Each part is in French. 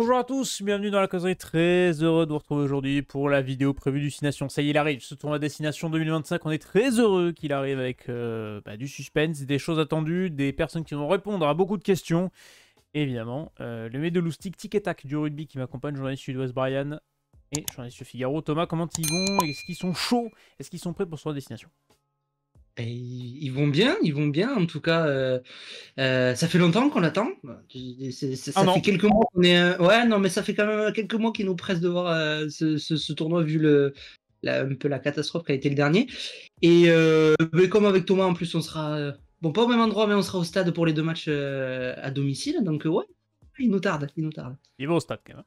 Bonjour à tous, bienvenue dans la causerie, très heureux de vous retrouver aujourd'hui pour la vidéo prévue du 6 Nations. Ça y est, il arrive, ce tournoi Destination 2025, on est très heureux qu'il arrive avec du suspense, des choses attendues, des personnes qui vont répondre à beaucoup de questions. Et évidemment, le médoloustique tic et tac du rugby qui m'accompagne, journaliste sud-ouest Brian et journaliste Figaro. Thomas, comment ils vont? Est-ce qu'ils sont chauds? Est-ce qu'ils sont prêts pour ce tournoi Destination? Et ils vont bien. En tout cas, ça fait longtemps qu'on l'attend. Ah Ça fait non. quelques mois qu'on est. Ouais, non, mais ça fait quand même quelques mois qu'ils nous pressent de voir ce tournoi vu un peu la catastrophe qui a été le dernier. Et mais comme avec Thomas, en plus, on sera bon, pas au même endroit, mais on sera au stade pour les deux matchs à domicile. Donc ouais, il nous tarde. Ils vont au stade quand même.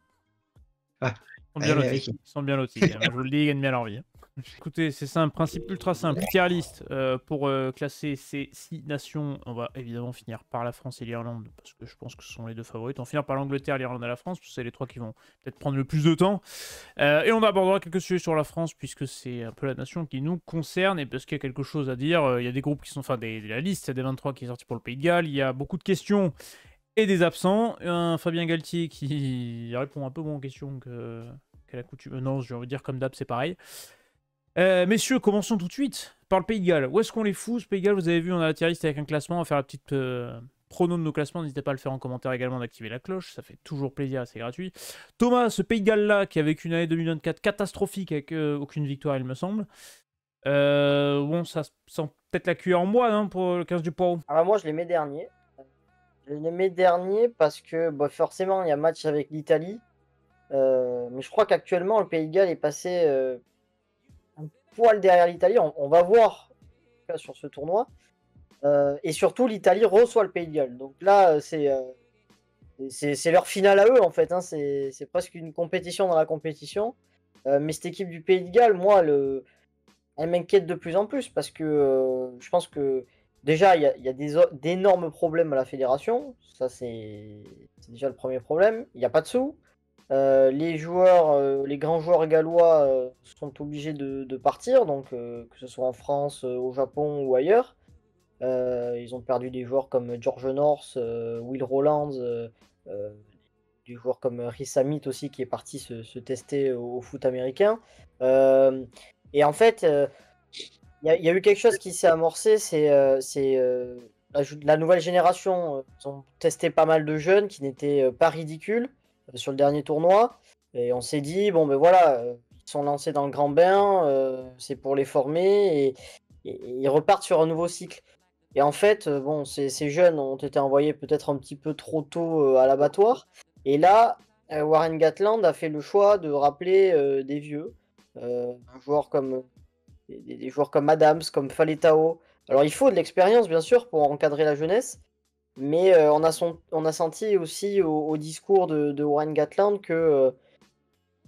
Ah, Ils sont bien ouais, lotis. Ils sont bien lotis quand même. Je vous le dis, ils gagnent bien leur vie. Écoutez, c'est simple, principe ultra simple. Tier list pour classer ces 6 nations. On va évidemment finir par la France et l'Irlande parce que je pense que ce sont les deux favorites. On va finir par l'Angleterre, l'Irlande et la France parce que c'est les trois qui vont peut-être prendre le plus de temps. Et on abordera quelques sujets sur la France puisque c'est un peu la nation qui nous concerne et parce qu'il y a quelque chose à dire. Il y a des groupes qui sont, enfin, la liste des 23 qui est sortie pour le Pays de Galles. Il y a beaucoup de questions et des absents. Un Fabien Galtier qui répond un peu moins aux questions qu'à la coutume. Non, je veux dire comme d'hab, c'est pareil. Messieurs, commençons tout de suite par le Pays de Galles. Où est-ce qu'on les fout, ce Pays de Galles? Vous avez vu, on a la tier list avec un classement. On va faire la petite prono de nos classements. N'hésitez pas à le faire en commentaire également, d'activer la cloche. Ça fait toujours plaisir, c'est gratuit. Thomas, ce Pays de Galles-là, qui a vécu une année 2024 catastrophique avec aucune victoire, il me semble. Bon, ça sent peut-être la cuillère en bois hein, pour le 15 du Poireau. Alors moi, je les mets derniers. Je les mets derniers parce que forcément, il y a match avec l'Italie. Mais je crois qu'actuellement, le Pays de Galles est passé un poil derrière l'Italie. On va voir en tout cas, sur ce tournoi. Et surtout, l'Italie reçoit le Pays de Galles. Donc là, c'est leur finale à eux, en fait. Hein. C'est presque une compétition dans la compétition. Mais cette équipe du Pays de Galles, moi, elle m'inquiète de plus en plus parce que je pense que déjà, il y a d'énormes problèmes à la fédération. Ça, c'est déjà le premier problème. Il n'y a pas de sous. Les joueurs, les grands joueurs gallois sont obligés de partir, donc que ce soit en France, au Japon ou ailleurs. Ils ont perdu des joueurs comme George North, Will Rowlands, des joueurs comme Rhys Samit aussi qui est parti se tester au foot américain. Et en fait, il y a eu quelque chose qui s'est amorcé, c'est la nouvelle génération. Ils ont testé pas mal de jeunes qui n'étaient pas ridicules sur le dernier tournoi. Et on s'est dit, bon ben voilà, ils sont lancés dans le grand bain, c'est pour les former et ils repartent sur un nouveau cycle. Et en fait, bon, ces jeunes ont été envoyés peut-être un petit peu trop tôt à l'abattoir. Et là, Warren Gatland a fait le choix de rappeler des vieux, un joueur comme des joueurs comme Adams, comme Faletao. Alors il faut de l'expérience bien sûr pour encadrer la jeunesse, mais on a senti aussi au discours de Warren Gatland que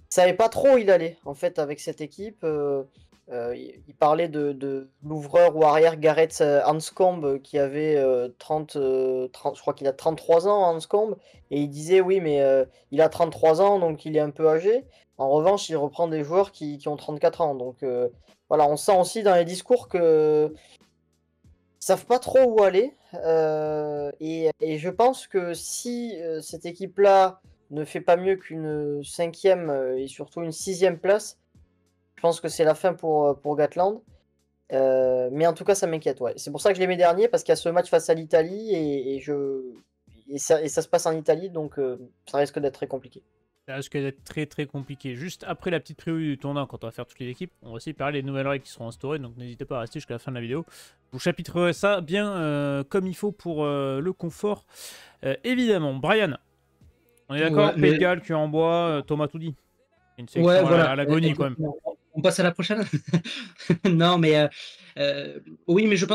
savait pas trop où il allait en fait avec cette équipe. Il parlait de l'ouvreur ou arrière Gareth Anscombe qui avait 30, je crois qu'il a 33 ans Anscombe, et il disait oui mais il a 33 ans donc il est un peu âgé. En revanche il reprend des joueurs qui ont 34 ans donc voilà, on sent aussi dans les discours que savent pas trop où aller. Et je pense que si cette équipe-là ne fait pas mieux qu'une 5e et surtout une 6e place, je pense que c'est la fin pour Gatland. Mais en tout cas, ça m'inquiète. Ouais. C'est pour ça que je les mets derniers, parce qu'il y a ce match face à l'Italie et ça se passe en Italie, donc ça risque d'être très compliqué. Ça risque d'être très très compliqué. Juste après la petite preview du tournoi, quand on va faire toutes les équipes, on va aussi parler des nouvelles règles qui seront instaurées, donc n'hésitez pas à rester jusqu'à la fin de la vidéo. Je vous chapitrerai ça bien comme il faut pour le confort. Évidemment, Brian, on est d'accord, Ouais, Pays de Galles, cuir en bois, Thomas tout dit. Une sélection ouais, voilà. à l'agonie quand même. On passe à la prochaine. Non, mais oui, mais je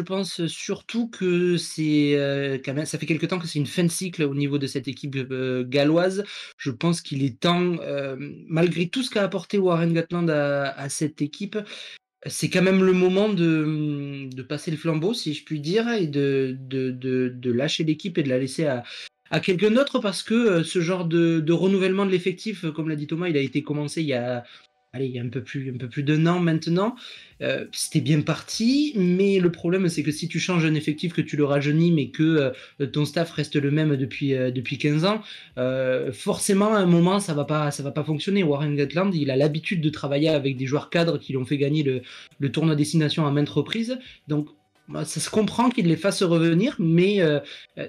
pense surtout que c'est quand même, ça fait quelque temps que c'est une fin de cycle au niveau de cette équipe galloise. Je pense qu'il est temps, malgré tout ce qu'a apporté Warren Gatland à cette équipe, c'est quand même le moment de passer le flambeau, si je puis dire, et de lâcher l'équipe et de la laisser à quelqu'un d'autre, parce que ce genre de renouvellement de l'effectif, comme l'a dit Thomas, il a été commencé il y a allez, il y a un peu plus d'1 an maintenant. C'était bien parti, mais le problème, c'est que si tu changes un effectif, que tu le rajeunis, mais que ton staff reste le même depuis 15 ans, forcément, à un moment, ça va pas fonctionner. Warren Gatland, il a l'habitude de travailler avec des joueurs cadres qui l'ont fait gagner le tournoi destination à maintes reprises. Donc, ça se comprend qu'il les fasse revenir, mais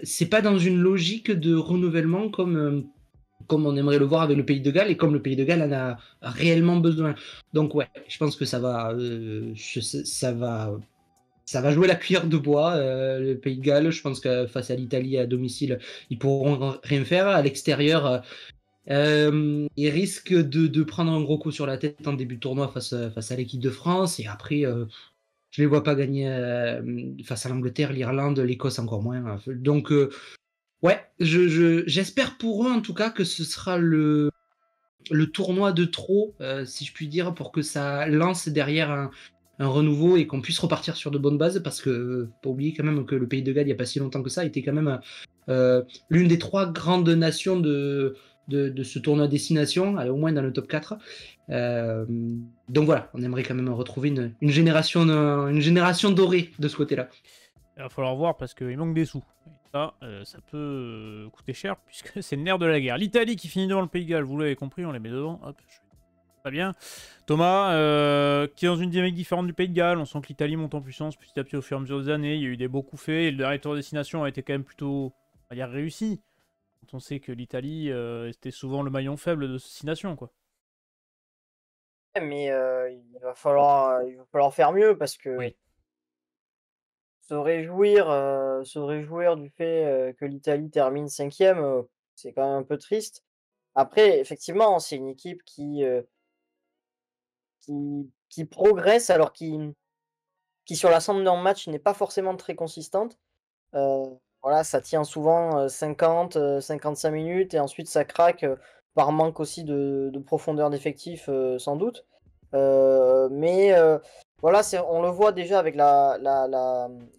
c'est pas dans une logique de renouvellement comme on aimerait le voir avec le Pays de Galles et comme le Pays de Galles en a réellement besoin. Donc ouais, je pense que ça va jouer la cuillère de bois, le Pays de Galles. Je pense que face à l'Italie à domicile, ils pourront rien faire. À l'extérieur, ils risquent de prendre un gros coup sur la tête en début de tournoi face à l'équipe de France. Et après, je les vois pas gagner face à l'Angleterre, l'Irlande, l'Écosse encore moins. Donc ouais, j'espère pour eux en tout cas que ce sera le tournoi de trop, si je puis dire, pour que ça lance derrière un renouveau et qu'on puisse repartir sur de bonnes bases, parce que pas oublier quand même que le Pays de Galles, il n'y a pas si longtemps que ça, était quand même l'une des 3 grandes nations de ce tournoi destination, au moins dans le top 4. Donc voilà, on aimerait quand même retrouver une génération dorée de ce côté-là. Il va falloir voir parce qu'il manque des sous. Et ça peut coûter cher puisque c'est le nerf de la guerre. L'Italie qui finit devant le Pays de Galles, vous l'avez compris, on les met devant. Hop, très bien. Thomas, qui est dans une dynamique différente du Pays de Galles. On sent que l'Italie monte en puissance petit à petit au fur et à mesure des années. Il y a eu des beaux coups faits. Et le dernier tour de destination a été quand même plutôt, on va dire, réussi. Quand on sait que l'Italie était souvent le maillon faible de ces 6 nations, quoi. Mais il va falloir faire mieux parce que Oui. se réjouir du fait que l'Italie termine 5e, c'est quand même un peu triste. Après, effectivement, c'est une équipe qui progresse alors qui sur l'ensemble d'un match n'est pas forcément très consistante. Voilà, ça tient souvent 50-55 minutes et ensuite ça craque par manque aussi de profondeur d'effectif, sans doute. Mais voilà, on le voit déjà avec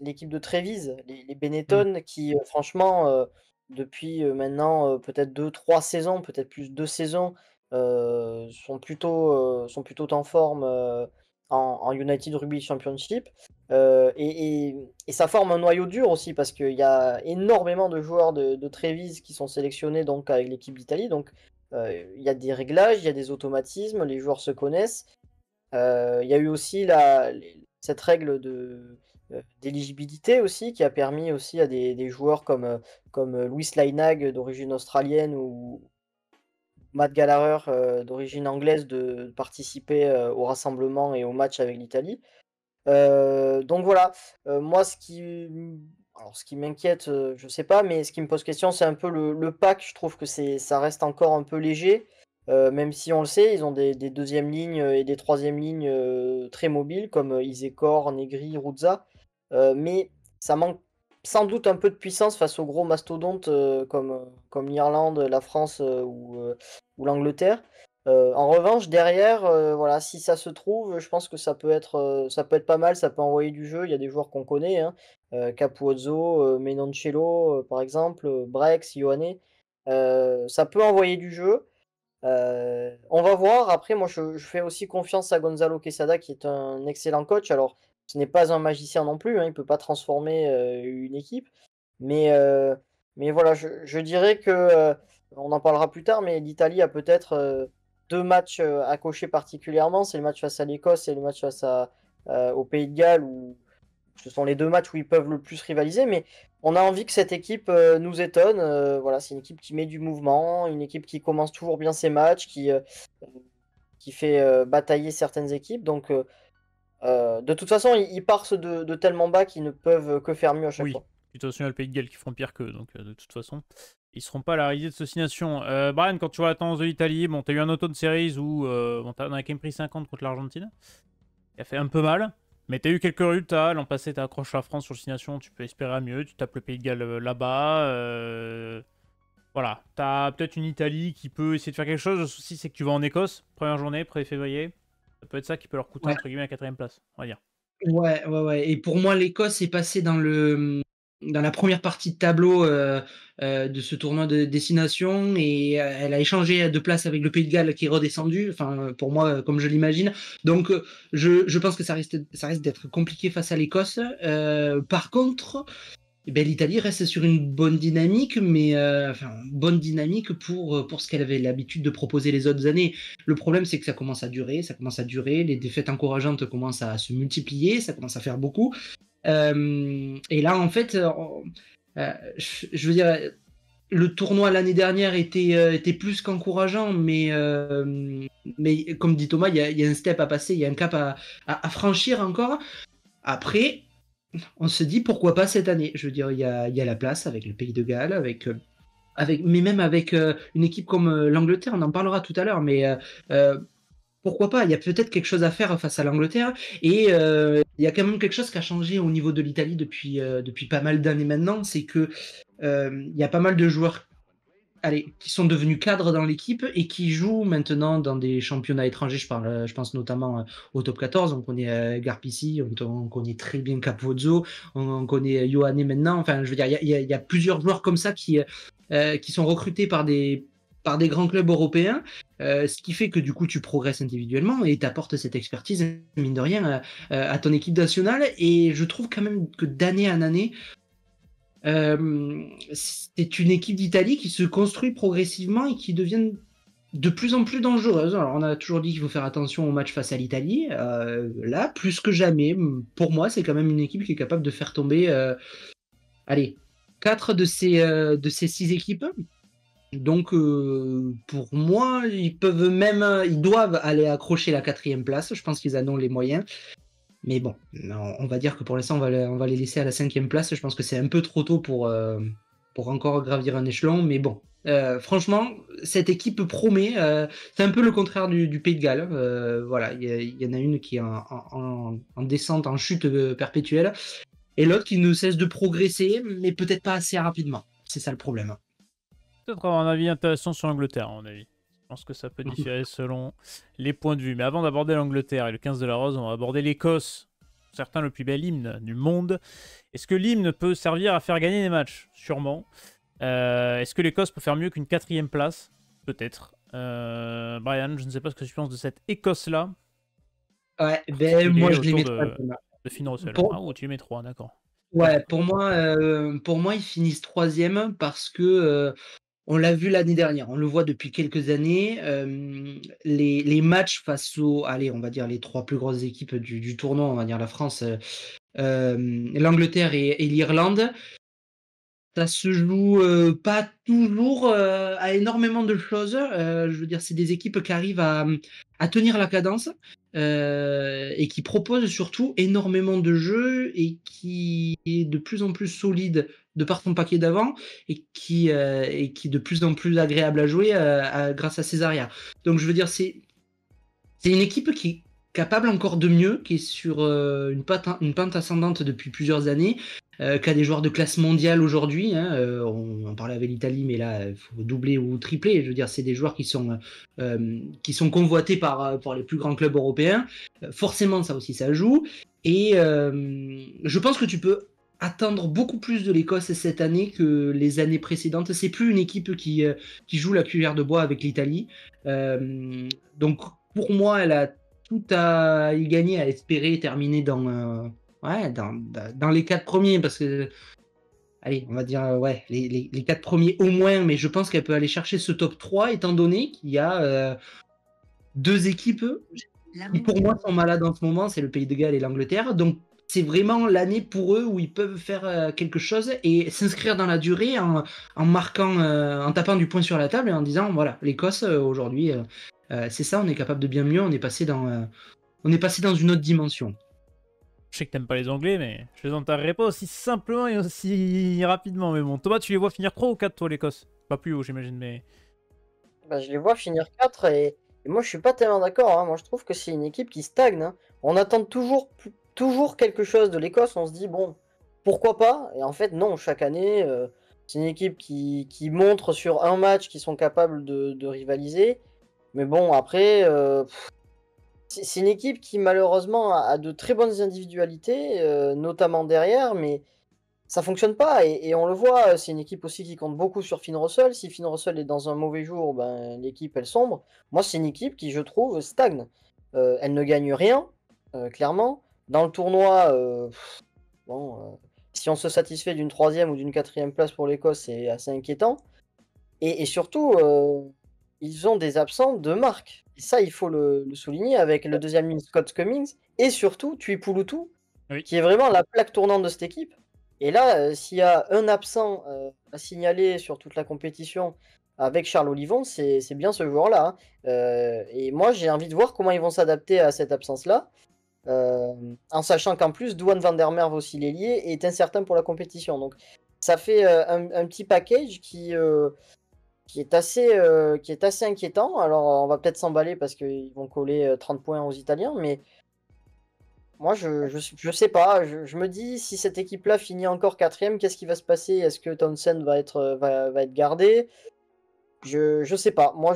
l'équipe de Trévise, les Benetton qui franchement, depuis maintenant peut-être 2-3 saisons, peut-être plus 2 saisons, sont plutôt en forme en United Rugby Championship. Et ça forme un noyau dur aussi parce qu'il y a énormément de joueurs de Trévise qui sont sélectionnés donc avec l'équipe d'Italie. Donc il y a des réglages, il y a des automatismes, les joueurs se connaissent. Il y a eu aussi cette règle d'éligibilité aussi qui a permis aussi à des joueurs comme Louis Lainag d'origine australienne ou Matt Gallagher d'origine anglaise de participer au rassemblement et au match avec l'Italie. Donc voilà, moi ce qui m'inquiète, je sais pas, mais ce qui me pose question, c'est un peu le pack. Je trouve que ça reste encore un peu léger, même si on le sait, ils ont des 2e lignes et des 3e lignes très mobiles comme Isegor, Negri, Ruzza. Mais ça manque sans doute un peu de puissance face aux gros mastodontes comme l'Irlande, la France ou l'Angleterre. En revanche, derrière, voilà, si ça se trouve, je pense que ça peut être pas mal, ça peut envoyer du jeu. Il y a des joueurs qu'on connaît, hein, Capuzzo, Menoncello, par exemple, Brex, Ioane. Ça peut envoyer du jeu. On va voir. Après, moi, je fais aussi confiance à Gonzalo Quesada, qui est un excellent coach. Alors, ce n'est pas un magicien non plus, hein, il peut pas transformer une équipe. Mais, mais voilà, je dirais que, on en parlera plus tard, mais l'Italie a peut-être 2 matchs à cocher particulièrement. C'est le match face à l'Écosse et le match face au Pays de Galles, où ce sont les 2 matchs où ils peuvent le plus rivaliser. Mais on a envie que cette équipe nous étonne. Voilà, c'est une équipe qui met du mouvement, une équipe qui commence toujours bien ses matchs, qui fait batailler certaines équipes. Donc, de toute façon, ils partent de tellement bas qu'ils ne peuvent que faire mieux à chaque Oui. fois. De toute façon, il y a le Pays de Galles qui feront pire qu'eux, donc de toute façon, ils seront pas à la risée de cette nation. Brian, quand tu vois la tendance de l'Italie, bon, t'as eu un automne series où bon, on a quand même pris 50 contre l'Argentine, qui a fait un peu mal, mais t'as eu quelques résultats. L'an passé, t'as accroché la France sur le 6 nations, tu peux espérer à mieux, tu tapes le Pays de Galles là-bas. Voilà, t'as peut-être une Italie qui peut essayer de faire quelque chose. Le souci, c'est que tu vas en Écosse, première journée, 1er février. Ça peut être ça qui peut leur coûter, Ouais. entre guillemets, la 4e place, on va dire. Ouais. Et pour moi, l'Écosse est passée dans le dans la première partie de tableau de ce tournoi de destination et elle a échangé de place avec le Pays de Galles qui est redescendu, enfin pour moi comme je l'imagine. Donc je pense que ça risque d'être compliqué face à l'Écosse. Par contre, eh ben, l'Italie reste sur une bonne dynamique, mais enfin bonne dynamique pour ce qu'elle avait l'habitude de proposer les autres années. Le problème, c'est que ça commence à durer, les défaites encourageantes commencent à se multiplier, ça commence à faire beaucoup. Et là, en fait, je veux dire, le tournoi l'année dernière était plus qu'encourageant, mais comme dit Thomas, il y a un step à passer, il y a un cap à franchir encore. Après, on se dit pourquoi pas cette année. Je veux dire, il y a la place avec le Pays de Galles, mais même avec une équipe comme l'Angleterre, on en parlera tout à l'heure, mais pourquoi pas, il y a peut-être quelque chose à faire face à l'Angleterre. Et il y a quand même quelque chose qui a changé au niveau de l'Italie depuis pas mal d'années maintenant, c'est que il y a pas mal de joueurs qui sont devenus cadres dans l'équipe et qui jouent maintenant dans des championnats étrangers. Je pense notamment au top 14. On connaît Garpici, on connaît très bien Capozzo, on connaît Ioane maintenant. Enfin, je veux dire, il y a plusieurs joueurs comme ça qui sont recrutés par des grands clubs européens, ce qui fait que du coup tu progresses individuellement et t'apportes cette expertise, mine de rien, à ton équipe nationale. Et je trouve quand même que d'année en année, c'est une équipe d'Italie qui se construit progressivement et qui devient de plus en plus dangereuse. Alors, on a toujours dit qu'il faut faire attention au match face à l'Italie. Là, plus que jamais, pour moi, c'est quand même une équipe qui est capable de faire tomber, allez, 4 de ces 6 équipes. Donc, pour moi, ils doivent aller accrocher la 4e place. Je pense qu'ils en ont les moyens. Mais bon, on va dire que pour l'instant, on va les laisser à la 5e place. Je pense que c'est un peu trop tôt pour encore gravir un échelon. Mais bon, franchement, cette équipe promet. C'est un peu le contraire du Pays de Galles. Voilà, il y en a une qui est en descente, en chute perpétuelle. Et l'autre qui ne cesse de progresser, mais peut-être pas assez rapidement. C'est ça le problème. Peut-être avoir un avis intéressant sur l'Angleterre, à mon avis. Je pense que ça peut différer selon les points de vue. Mais avant d'aborder l'Angleterre et le 15 de la Rose, on va aborder l'Écosse. Certains le plus bel hymne du monde. Est-ce que l'hymne peut servir à faire gagner des matchs? Sûrement. Est-ce que l'Écosse peut faire mieux qu'une 4e place? Peut-être. Brian, je ne sais pas ce que tu penses de cette Écosse-là. Ouais, ben moi je les mets de Finn Russell. Ah, ou tu les mets 3, d'accord. Ouais, pour moi, ils finissent 3e parce que on l'a vu l'année dernière, on le voit depuis quelques années. Les matchs face allez, on va dire les 3 plus grosses équipes du tournoi, on va dire la France, l'Angleterre et l'Irlande. Ça se joue pas toujours à énormément de choses. Je veux dire, c'est des équipes qui arrivent à tenir la cadence et qui proposent surtout énormément de jeux et qui est de plus en plus solide de par son paquet d'avant et qui est de plus en plus agréable à jouer grâce à ses arrières. Donc je veux dire, c'est une équipe qui est capable encore de mieux, qui est sur une pente ascendante depuis plusieurs années, qui a des joueurs de classe mondiale aujourd'hui. Hein, on parlait avec l'Italie, mais là, il faut doubler ou tripler. Je veux dire, c'est des joueurs qui sont convoités par les plus grands clubs européens. Forcément, ça aussi, ça joue. Et je pense que tu peux attendre beaucoup plus de l'Écosse cette année que les années précédentes. C'est plus une équipe qui joue la cuillère de bois avec l'Italie. Donc, pour moi, elle a tout à y gagner, à espérer terminer dans les 4 premiers, parce que, allez, on va dire, les 4 premiers au moins, mais je pense qu'elle peut aller chercher ce top 3, étant donné qu'il y a 2 équipes qui, pour moi, sont malades en ce moment, c'est le Pays de Galles et l'Angleterre, donc c'est vraiment l'année pour eux où ils peuvent faire quelque chose et s'inscrire dans la durée en marquant, en tapant du poing sur la table et en disant, voilà, l'Écosse, aujourd'hui... c'est ça, on est capable de bien mieux, on est passé dans une autre dimension. Je sais que t'aimes pas les Anglais, mais je présenterai pas aussi simplement et aussi rapidement. Mais bon, Thomas, tu les vois finir 3 ou 4, toi, l'Écosse? Pas plus haut, j'imagine, mais... Bah, je les vois finir 4 et moi, je suis pas tellement d'accord. Hein. Moi, je trouve que c'est une équipe qui stagne. Hein. On attend toujours quelque chose de l'Écosse. On se dit, bon, pourquoi pas? Et en fait, non, chaque année, c'est une équipe qui montre sur un match qu'ils sont capables de rivaliser. Mais bon, après, c'est une équipe qui malheureusement a de très bonnes individualités, notamment derrière, mais ça fonctionne pas et on le voit, c'est une équipe aussi qui compte beaucoup sur Finn Russell. Si Finn Russell est dans un mauvais jour, ben, l'équipe elle sombre. Moi, c'est une équipe qui, je trouve, stagne. Elle ne gagne rien, clairement. Dans le tournoi, bon, si on se satisfait d'une 3e ou d'une 4e place pour l'Écosse, c'est assez inquiétant. Et surtout, ils ont des absents de marque. Et ça, il faut le souligner avec le 2e ligne Scott Cummings et surtout Tuipulotu, Oui. qui est vraiment la plaque tournante de cette équipe. Et là, s'il y a un absent à signaler sur toute la compétition avec Charles Olivon, c'est bien ce joueur-là. Et moi, j'ai envie de voir comment ils vont s'adapter à cette absence-là, en sachant qu'en plus, Douane van der Merwe aussi l'ailier est incertain pour la compétition. Donc, ça fait un petit package qui est assez inquiétant. Alors, on va peut-être s'emballer parce qu'ils vont coller 30 points aux Italiens, mais moi, je sais pas. Je me dis, si cette équipe-là finit encore 4e, qu'est-ce qui va se passer? Est-ce que Townsend va être gardé? Je sais pas. Moi,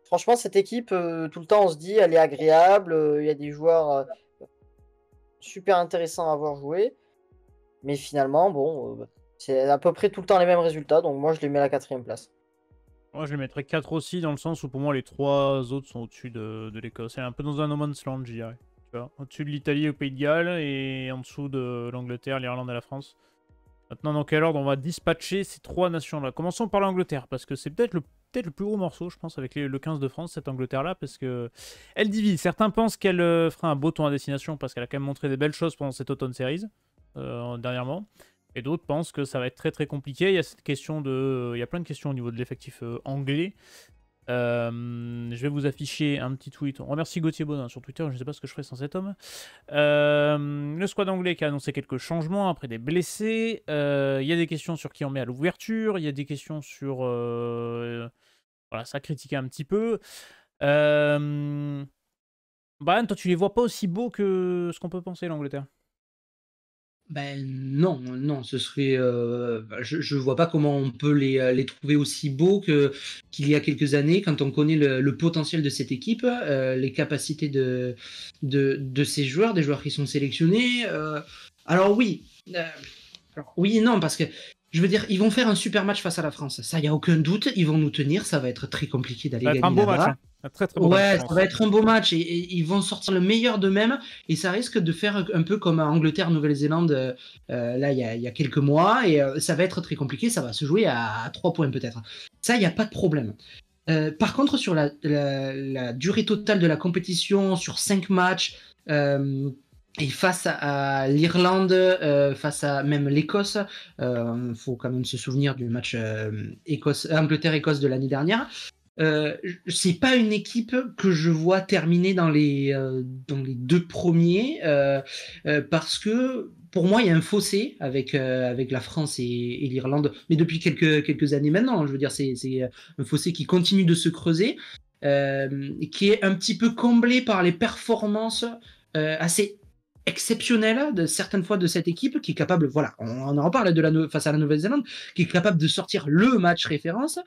franchement, cette équipe, tout le temps, on se dit, elle est agréable. Il y a des joueurs super intéressants à voir jouer. Mais finalement, bon, c'est à peu près tout le temps les mêmes résultats. Donc, moi, je les mets à la 4e place. Moi, je les mettrais 4 aussi, dans le sens où pour moi, les 3 autres sont au-dessus de l'Écosse. Elle est un peu dans un no man's land, je dirais. Au-dessus de l'Italie au Pays de Galles et en dessous de l'Angleterre, l'Irlande et la France. Maintenant, dans quel ordre on va dispatcher ces 3 nations-là? Commençons par l'Angleterre, parce que c'est peut-être le plus gros morceau, je pense, avec le 15 de France, cette Angleterre-là, parce que elle divise. Certains pensent qu'elle fera un beau tour à destination, parce qu'elle a quand même montré des belles choses pendant cette Autumn Series, dernièrement. Et d'autres pensent que ça va être très très compliqué. Il y a cette question il y a plein de questions au niveau de l'effectif anglais. Je vais vous afficher un petit tweet. On remercie Gauthier Baudin sur Twitter, je ne sais pas ce que je ferais sans cet homme. Le squad anglais qui a annoncé quelques changements après des blessés. Il y a des questions sur qui on met à l'ouverture. Il y a des questions sur... voilà, ça a critiqué un petit peu. Brian, toi tu les vois pas aussi beaux que ce qu'on peut penser l'Angleterre? Ben non, ce serait. Je vois pas comment on peut les trouver aussi beaux qu'il y a quelques années, quand on connaît le potentiel de cette équipe, les capacités de ces joueurs, des joueurs qui sont sélectionnés. Alors oui, oui et non, parce que je veux dire, ils vont faire un super match face à la France. Ça, il y a aucun doute. Ils vont nous tenir. Ça va être très compliqué d'aller Ça va être un gagner beau match, là-bas. hein. Un très très beau match, Ouais, je ça pense. va être un beau match et ils vont sortir le meilleur d'eux-mêmes et ça risque de faire un peu comme à Angleterre-Nouvelle-Zélande là il y a quelques mois et ça va être très compliqué, ça va se jouer à 3 points peut-être. Ça, il n'y a pas de problème. Par contre, sur la durée totale de la compétition, sur 5 matchs, et face à l'Irlande, face à même l'Écosse, faut quand même se souvenir du match Angleterre-Écosse de l'année dernière. C'est pas une équipe que je vois terminer dans les 2 premiers parce que pour moi il y a un fossé avec la France et l'Irlande, mais depuis quelques années maintenant. Je veux dire, c'est un fossé qui continue de se creuser, qui est un petit peu comblé par les performances assez exceptionnelle de certaines fois de cette équipe qui est capable, voilà, on en parle face à la Nouvelle-Zélande, qui est capable de sortir le match référence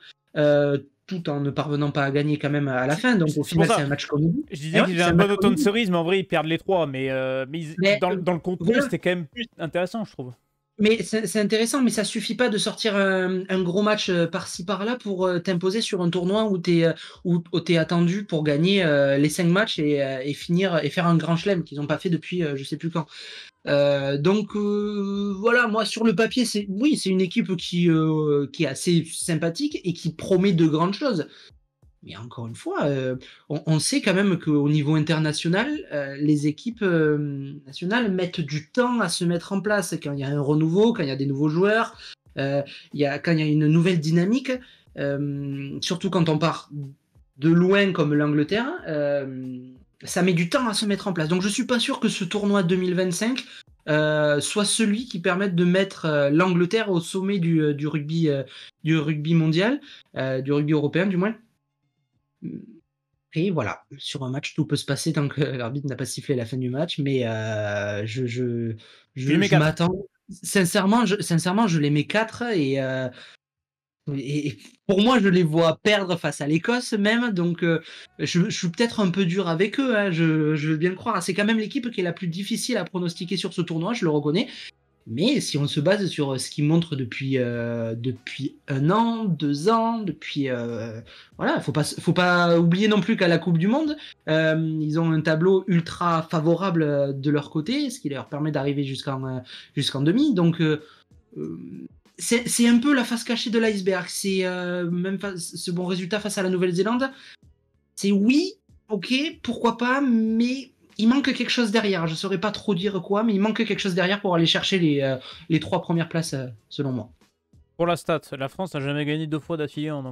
tout en ne parvenant pas à gagner quand même à la fin. Donc au final, c'est un match comédie. Je disais qu'ils avaient un bon automne cerise, mais en vrai, ils perdent les 3. Mais dans le contenu, voilà, c'était quand même plus intéressant, je trouve. Mais c'est intéressant, mais ça suffit pas de sortir un gros match par-ci par-là pour t'imposer sur un tournoi où t'es attendu pour gagner les 5 matchs et finir et faire un grand chelem qu'ils n'ont pas fait depuis je sais plus quand. Donc voilà, moi sur le papier, c'est une équipe qui est assez sympathique et qui promet de grandes choses. Mais encore une fois, on sait quand même qu'au niveau international, les équipes nationales mettent du temps à se mettre en place. Quand il y a un renouveau, quand il y a des nouveaux joueurs, quand il y a une nouvelle dynamique, surtout quand on part de loin comme l'Angleterre, ça met du temps à se mettre en place. Donc je ne suis pas sûr que ce tournoi 2025 soit celui qui permette de mettre l'Angleterre au sommet du rugby mondial, du rugby européen du moins. Et voilà, sur un match, tout peut se passer tant que l'arbitre n'a pas sifflé la fin du match, mais je m'attends. Sincèrement, je les mets 4 et pour moi, je les vois perdre face à l'Écosse même, donc je suis peut-être un peu dur avec eux, hein, je veux bien le croire. C'est quand même l'équipe qui est la plus difficile à pronostiquer sur ce tournoi, je le reconnais. Mais si on se base sur ce qu'ils montrent depuis 1 an, 2 ans, voilà, faut pas oublier non plus qu'à la Coupe du Monde, ils ont un tableau ultra favorable de leur côté, ce qui leur permet d'arriver jusqu'en demi. Donc c'est un peu la face cachée de l'iceberg. C'est même ce bon résultat face à la Nouvelle-Zélande. C'est oui, ok, pourquoi pas, mais il manque quelque chose derrière. Je ne saurais pas trop dire quoi, mais il manque quelque chose derrière pour aller chercher les 3 premières places, selon moi. Pour la stat, la France n'a jamais gagné 2 fois d'affilée en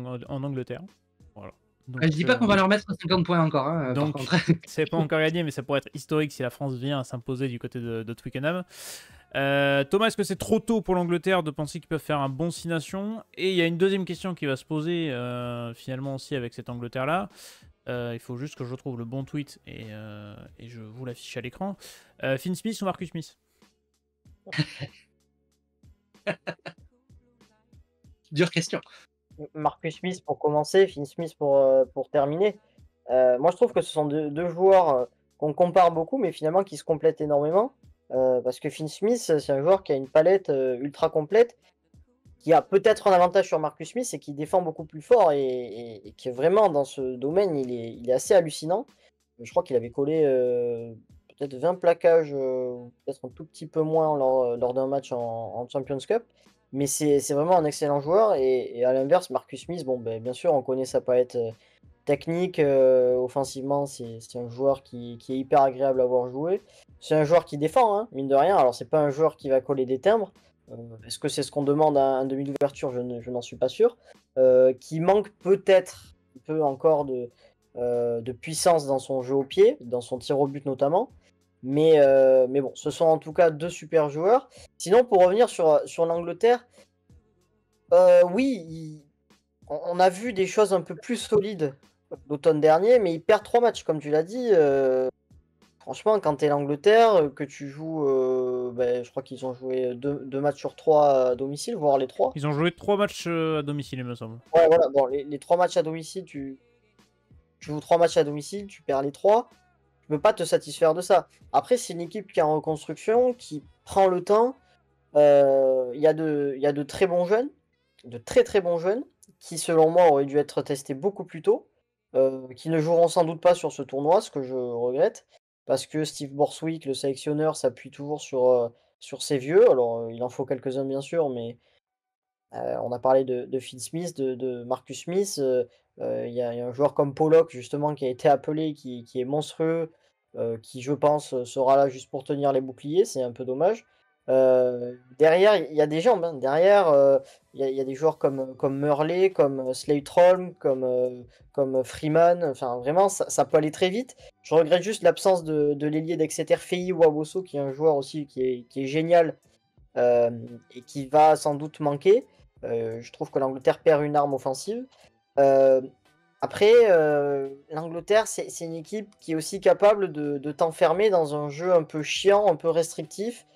Angleterre. Voilà. Donc, Je dis pas qu'on va leur mettre 50 points encore, hein, donc, par contre. c'est pas encore gagné, mais ça pourrait être historique si la France vient à s'imposer du côté de Twickenham. Thomas, est-ce que c'est trop tôt pour l'Angleterre de penser qu'ils peuvent faire un bon 6 nations? Et il y a une deuxième question qui va se poser finalement aussi avec cette Angleterre-là. Il faut juste que je retrouve le bon tweet et je vous l'affiche à l'écran. Finn Smith ou Marcus Smith? Dure question. Marcus Smith pour commencer, Finn Smith pour terminer. Moi, je trouve que ce sont deux joueurs qu'on compare beaucoup, mais finalement qui se complètent énormément. Parce que Finn Smith, c'est un joueur qui a une palette ultra complète, qui a peut-être un avantage sur Marcus Smith, c'est qu'il défend beaucoup plus fort et qui est vraiment dans ce domaine, il est assez hallucinant. Je crois qu'il avait collé peut-être 20 plaquages, peut-être un tout petit peu moins lors d'un match en Champions Cup. Mais c'est vraiment un excellent joueur. Et à l'inverse, Marcus Smith, bon, bien sûr, on connaît sa palette technique. Offensivement, c'est un joueur qui est hyper agréable à voir jouer. C'est un joueur qui défend, hein, mine de rien. Alors, c'est pas un joueur qui va coller des timbres. Est-ce que c'est ce qu'on demande à un demi d'ouverture? Je n'en suis pas sûr. Qui manque peut-être un peu encore de puissance dans son jeu au pied, dans son tir au but notamment. Mais bon, ce sont en tout cas deux super joueurs. Sinon, pour revenir sur l'Angleterre, oui, on a vu des choses un peu plus solides l'automne dernier, mais ils perdent 3 matchs, comme tu l'as dit. Franchement, quand tu es l'Angleterre, que tu joues, je crois qu'ils ont joué 2 matchs sur 3 à domicile, voire les 3. Ils ont joué 3 matchs à domicile, il me semble. Ouais, voilà, bon, les 3 matchs à domicile, tu joues 3 matchs à domicile, tu perds les 3. Tu peux pas te satisfaire de ça. Après, c'est une équipe qui est en reconstruction, qui prend le temps. Il y a de très bons jeunes, de très très bons jeunes, qui selon moi auraient dû être testés beaucoup plus tôt, qui ne joueront sans doute pas sur ce tournoi, ce que je regrette, parce que Steve Borswick, le sélectionneur, s'appuie toujours sur ses vieux. Alors, il en faut quelques-uns bien sûr, mais on a parlé de Finn Smith, de Marcus Smith. Il y a un joueur comme Pollock, justement, qui a été appelé, qui est monstrueux, qui, je pense, sera là juste pour tenir les boucliers. C'est un peu dommage. Derrière, il y a des jambes, hein. Derrière, il y a des joueurs comme Murley, comme Slate-Holm, comme Freeman. Enfin, vraiment, ça peut aller très vite. Je regrette juste l'absence de l'ailier d'Exeter, Feyi Waboso, qui est un joueur aussi qui est génial et qui va sans doute manquer. Je trouve que l'Angleterre perd une arme offensive. Après, l'Angleterre, c'est une équipe qui est aussi capable de t'enfermer dans un jeu un peu chiant, un peu restrictif,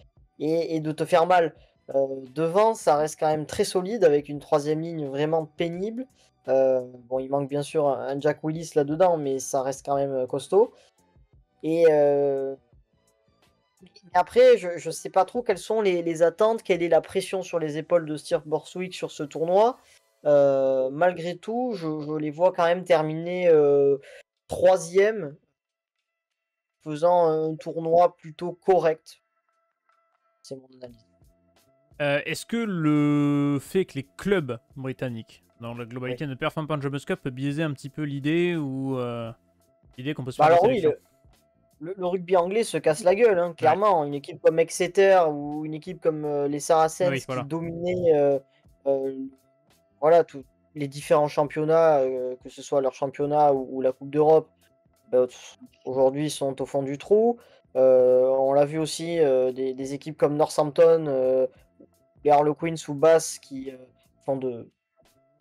et de te faire mal. Devant, ça reste quand même très solide, avec une troisième ligne vraiment pénible. Bon, il manque bien sûr un Jack Willis là-dedans, mais ça reste quand même costaud. Et après, je sais pas trop quelles sont les attentes, quelle est la pression sur les épaules de Steve Borswick sur ce tournoi. Malgré tout, je les vois quand même terminer 3e, faisant un tournoi plutôt correct. C'est mon analyse. Est-ce que le fait que les clubs britanniques, dans la globalité, ne performent pas en Champions Cup peut biaiser un petit peu l'idée ou l'idée qu'on peut se faire Alors des oui, sélections? le rugby anglais se casse la gueule, hein, clairement. Une équipe comme Exeter ou une équipe comme les Saracens Oui, voilà. qui dominaient voilà, tous les différents championnats, que ce soit leur championnat ou la Coupe d'Europe, aujourd'hui ils sont au fond du trou. On l'a vu aussi, des équipes comme Northampton, les Harlequins ou Bath font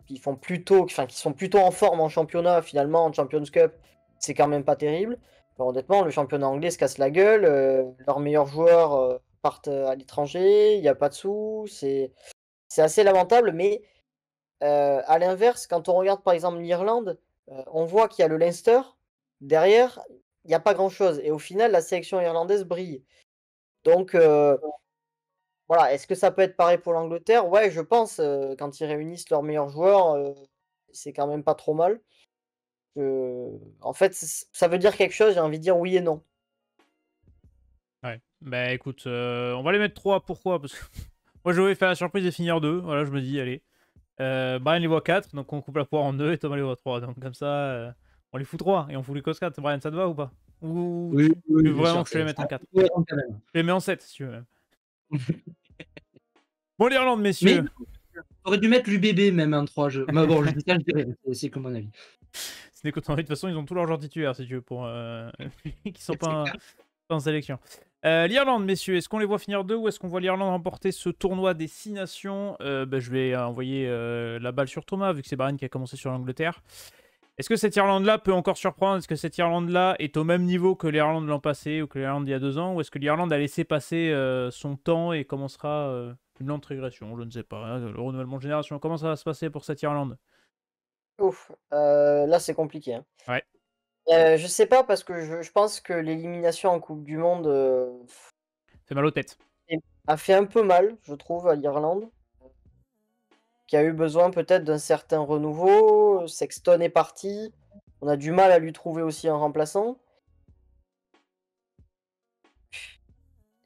qui sont plutôt en forme en championnat, finalement en Champions Cup, c'est quand même pas terrible. Enfin, honnêtement, le championnat anglais se casse la gueule, leurs meilleurs joueurs partent à l'étranger, il n'y a pas de sous, c'est assez lamentable, mais à l'inverse, quand on regarde par exemple l'Irlande, on voit qu'il y a le Leinster, derrière, il n'y a pas grand-chose. Et au final, la sélection irlandaise brille. Donc, voilà, est-ce que ça peut être pareil pour l'Angleterre? Ouais, je pense, quand ils réunissent leurs meilleurs joueurs, c'est quand même pas trop mal. En fait, ça veut dire quelque chose, j'ai envie de dire oui et non. Ouais. Bah écoute, on va les mettre 3. Pourquoi? Parce que moi je vais faire la surprise et finir 2. Voilà, je me dis, allez. Brian les voit 4, donc on coupe la poire en 2 et Thomas les voit 3. Donc comme ça, on les fout 3 et on fout les cos 4. Brian, ça te va ou pas? Ou Oui, tu oui, veux bien vraiment sûr, que je te les c'est mette en 4? cohérent quand même. Je les mets en 7 si tu veux même. Bon, l'Irlande, Mais messieurs. t'aurais dû mettre l'UBB même en 3 jeux. Mais bon, je dis ça, je dirais, c'est que mon avis. Ce n'est que ton avis. De toute façon, ils ont tous leurs joueurs titulaires si tu veux pour qui sont pas en sélection. L'Irlande, messieurs, est-ce qu'on les voit finir 2 ou est-ce qu'on voit l'Irlande remporter ce tournoi des 6 nations? Je vais envoyer la balle sur Thomas vu que c'est Brian qui a commencé sur l'Angleterre. Est-ce que cette Irlande-là peut encore surprendre? Est-ce que cette Irlande-là est au même niveau que l'Irlande l'an passé ou que l'Irlande il y a 2 ans? Ou est-ce que l'Irlande a laissé passer son temps et commencera une lente régression? Je ne sais pas, hein, le renouvellement de génération. Comment ça va se passer pour cette Irlande? Ouf, là, c'est compliqué, hein. Ouais. Je sais pas parce que je pense que l'élimination en coupe du monde, Fait mal aux têtes. a fait un peu mal, je trouve, à l'Irlande, qui a eu besoin peut-être d'un certain renouveau. Sexton est parti, on a du mal à lui trouver aussi un remplaçant.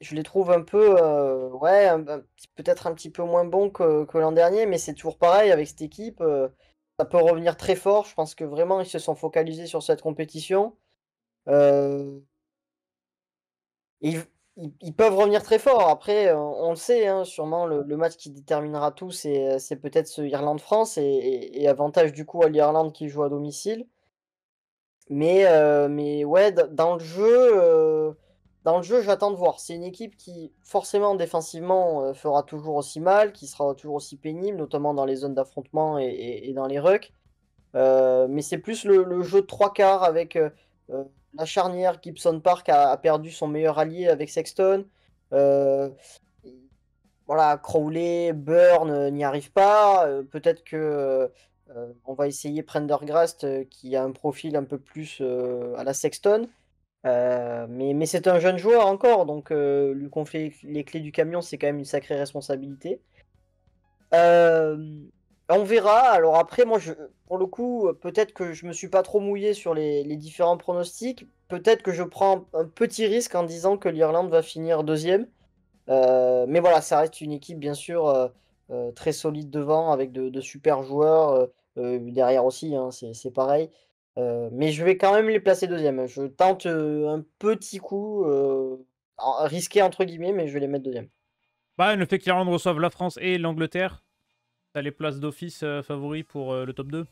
Je les trouve un peu, ouais, peut-être un petit peu moins bons que l'an dernier, mais c'est toujours pareil avec cette équipe, ça peut revenir très fort. Je pense que vraiment ils se sont focalisés sur cette compétition. Heu ils peuvent revenir très fort. Après, on le sait, hein, sûrement le match qui déterminera tout, c'est peut-être ce Irlande-France et avantage du coup à l'Irlande qui joue à domicile. Mais ouais, dans le jeu, j'attends de voir. C'est une équipe qui, forcément, défensivement, fera toujours aussi mal, qui sera toujours aussi pénible, notamment dans les zones d'affrontement et dans les rucks. Mais c'est plus le jeu de 3 quarts avec, la charnière. Gibson Park a perdu son meilleur allié avec Sexton. Heu, voilà, Crowley, Burn, n'y arrivent pas. Peut-être que, on va essayer Prendergast, qui a un profil un peu plus, à la Sexton. Mais c'est un jeune joueur encore, donc lui confier les clés du camion, c'est quand même une sacrée responsabilité. Hem, on verra. Alors après, moi, pour le coup, peut-être que je me suis pas trop mouillé sur les différents pronostics. Peut-être que je prends un petit risque en disant que l'Irlande va finir 2e. Mais voilà, ça reste une équipe bien sûr, très solide devant avec de super joueurs, derrière aussi, hein, c'est pareil. Mais je vais quand même les placer 2e. Je tente, un petit coup, «risqué» entre guillemets, mais je vais les mettre 2e. Bah, le fait que l'Irlande reçoive la France et l'Angleterre, ça les place d'office favoris pour le top 2,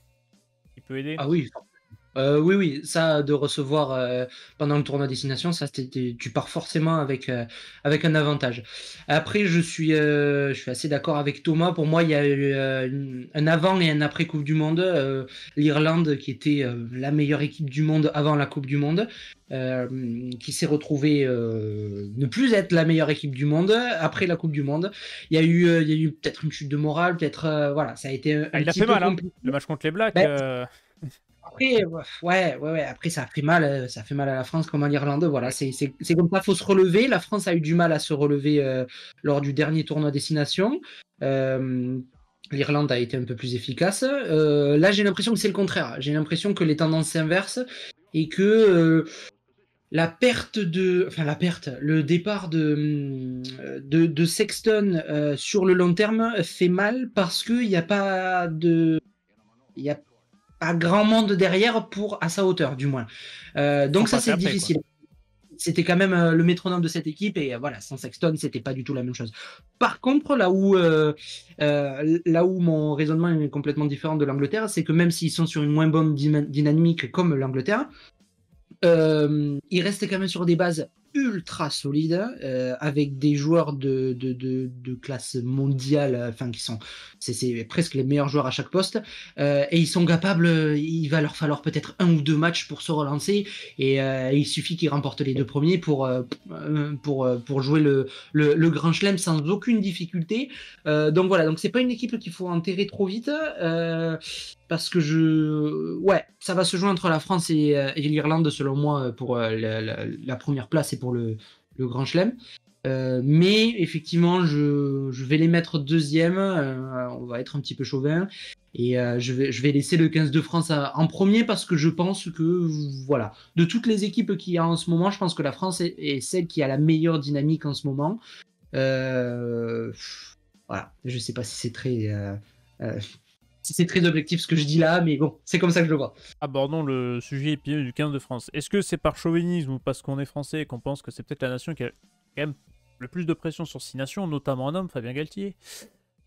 qui peut aider. Ah oui, oui, oui, ça de recevoir, pendant le tournoi destination, ça tu pars forcément avec un avantage. Après je suis assez d'accord avec Thomas. Pour moi, il y a eu, un avant et un après coupe du monde. L'Irlande qui était, la meilleure équipe du monde avant la coupe du monde, qui s'est retrouvée, ne plus être la meilleure équipe du monde après la coupe du monde. Il y a eu peut-être une chute de morale, peut-être, voilà, ça a été un Ah, il a petit fait peu mal, hein, compliqué. le match contre les Blacks. Beh après, ouais, après ça fait mal à la France comme à l'Irlande, voilà, c'est comme ça, faut se relever. La France a eu du mal à se relever, lors du dernier tournoi destination. L'Irlande a été un peu plus efficace. Là, j'ai l'impression que c'est le contraire. J'ai l'impression que les tendances s'inversent et que, le départ de Sexton, sur le long terme fait mal parce qu'il y a pas il y a pas grand monde derrière à sa hauteur, du moins. Donc ça, c'est difficile. C'était quand même le métronome de cette équipe et voilà, sans Sexton, c'était pas du tout la même chose. Par contre, là où mon raisonnement est complètement différent de l'Angleterre, c'est que même s'ils sont sur une moins bonne dynamique comme l'Angleterre, ils restent quand même sur des bases ultra solides, avec des joueurs de classe mondiale, enfin qui sont c'est presque les meilleurs joueurs à chaque poste, et ils sont capables, il va leur falloir peut-être 1 ou 2 matchs pour se relancer et il suffit qu'ils remportent les 2 premiers pour jouer le Grand Chelem sans aucune difficulté. Donc voilà, donc c'est pas une équipe qu'il faut enterrer trop vite, parce que ouais, ça va se jouer entre la France et l'Irlande selon moi pour la première place et pour le Grand Chelem. Mais effectivement, je vais les mettre deuxième. On va être un petit peu chauvin. Et je vais laisser le 15 de France en premier parce que je pense que, voilà, de toutes les équipes qu'il y a en ce moment, je pense que la France est celle qui a la meilleure dynamique en ce moment. Voilà, je sais pas si c'est très objectif ce que je dis là, mais bon, c'est comme ça que je le vois. Abordons le sujet épineux du 15 de France. Est-ce que c'est par chauvinisme ou parce qu'on est français et qu'on pense que c'est peut-être la nation qui a quand même le plus de pression sur 6 nations, notamment un homme, Fabien Galtier,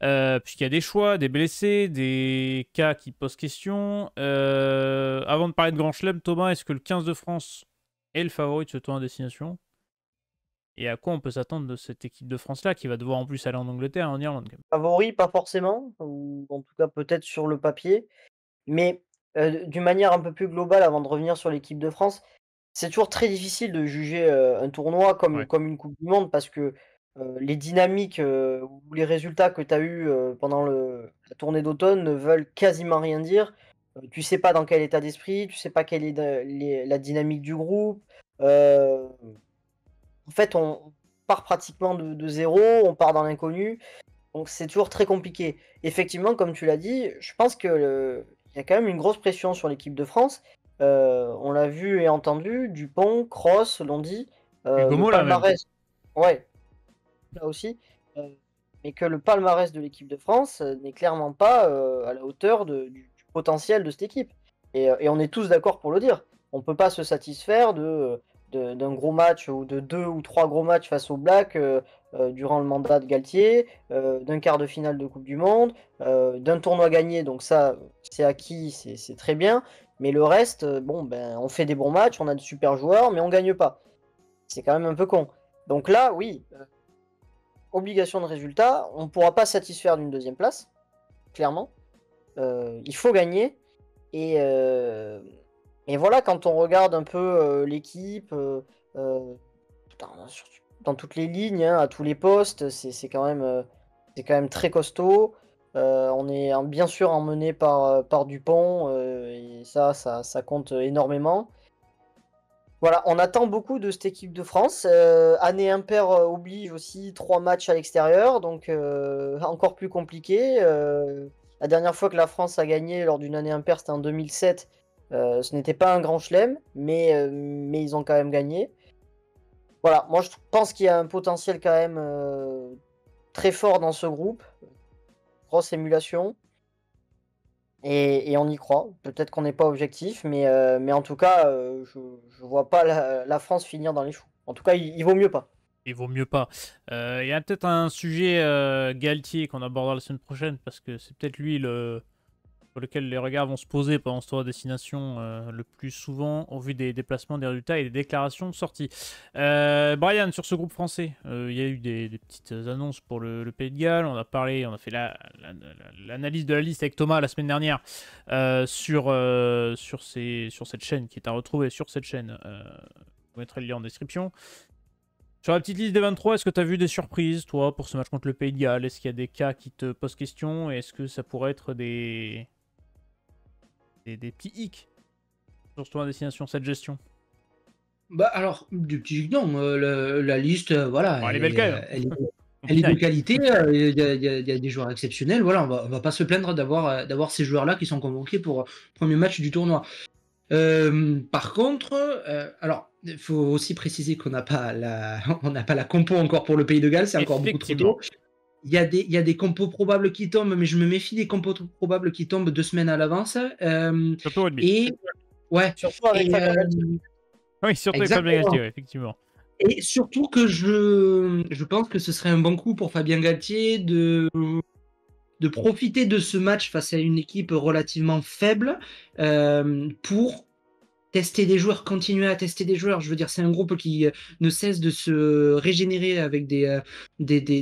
puisqu'il y a des choix, des blessés, des cas qui posent question. Avant de parler de Grand Chelem, Thomas, est-ce que le 15 de France est le favori de ce tour en destination? Et à quoi on peut s'attendre de cette équipe de France-là, qui va devoir en plus aller en Angleterre et en Irlande quand même? Favori, pas forcément, ou en tout cas peut-être sur le papier. Mais d'une manière un peu plus globale, avant de revenir sur l'équipe de France, c'est toujours très difficile de juger, un tournoi comme Ouais. comme une coupe du monde parce que, les dynamiques, ou les résultats que tu as eus, pendant la tournée d'automne ne veulent quasiment rien dire. Tu sais pas dans quel état d'esprit, tu sais pas quelle est la dynamique du groupe. Heu, En fait, on part pratiquement de 0, on part dans l'inconnu, donc c'est toujours très compliqué. Effectivement, comme tu l'as dit, je pense que il y a quand même une grosse pression sur l'équipe de France. On l'a vu et entendu, Dupont, Kroos l'ont dit, Hugo le Mola même. palmarès ouais, là aussi, mais que le palmarès de l'équipe de France, n'est clairement pas, à la hauteur du potentiel de cette équipe et on est tous d'accord pour le dire. On peut pas se satisfaire d'un gros match ou de 2 ou 3 gros matchs face aux Blacks, durant le mandat de Galtier, d'un quart de finale de coupe du monde, d'un tournoi gagné, donc ça, c'est acquis, c'est très bien, mais le reste, bon, ben, on fait des bons matchs, on a de super joueurs, mais on gagne pas. C'est quand même un peu con. Donc là, oui, obligation de résultat, on ne pourra pas satisfaire d'une deuxième place, clairement. Il faut gagner. Et, et voilà, quand on regarde un peu l'équipe, euh, dans, sur- dans toutes les lignes, hein, à tous les postes, c'est quand même très costaud. On est bien sûr emmené par Dupont, et ça compte énormément. Voilà, on attend beaucoup de cette équipe de France. Année impair oblige aussi 3 matchs à l'extérieur, donc encore plus compliqué. La dernière fois que la France a gagné lors d'une année impair, c'était en 2007. Ce n'était pas un grand chelem, mais ils ont quand même gagné. Voilà, moi je pense qu'il y a un potentiel quand même très fort dans ce groupe. Grosse émulation. Et on y croit. Peut-être qu'on n'est pas objectif, mais en tout cas, je vois pas la France finir dans les choux. En tout cas, il vaut mieux pas. Il vaut mieux pas. Il y a peut-être un sujet Galtier qu'on abordera la semaine prochaine, parce que c'est peut-être lui sur lequel les regards vont se poser pendant ce tour à destination le plus souvent, au vu des déplacements, des résultats et des déclarations sorties. Brian, sur ce groupe français, il y a eu des petites annonces pour le Pays de Galles. On a parlé, on a fait l'analyse de la liste avec Thomas la semaine dernière sur cette chaîne qui est à retrouver sur cette chaîne. Je vous mettrai le lien en description. Sur la petite liste des 23, est-ce que tu as vu des surprises, toi, pour ce match contre le Pays de Galles? Est-ce qu'il y a des cas qui te posent question? Et est-ce que ça pourrait être des petits hicks sur ce tour à destination, cette gestion? Bah alors, du petit non, la liste, voilà, Bon, elle est belle quand même. elle est de qualité. Il y a des joueurs exceptionnels. Voilà, on va pas se plaindre d'avoir ces joueurs-là qui sont convoqués pour premier match du tournoi. Par contre, alors, il faut aussi préciser qu'on n'a pas on n'a pas la compo encore pour le Pays de Galles, c'est encore beaucoup trop tôt. Il y a des compos probables qui tombent, mais je me méfie des compos probables qui tombent 2 semaines à l'avance. Surtout au rugby. Et ouais. Surtout avec Fabien Galtier. Oui, surtout avec Exactement. Fabien Galtier, ouais, effectivement. Et surtout que je pense que ce serait un bon coup pour Fabien Galtier de profiter de ce match face à une équipe relativement faible pour tester des joueurs, continuer à tester des joueurs. Je veux dire, c'est un groupe qui ne cesse de se régénérer avec des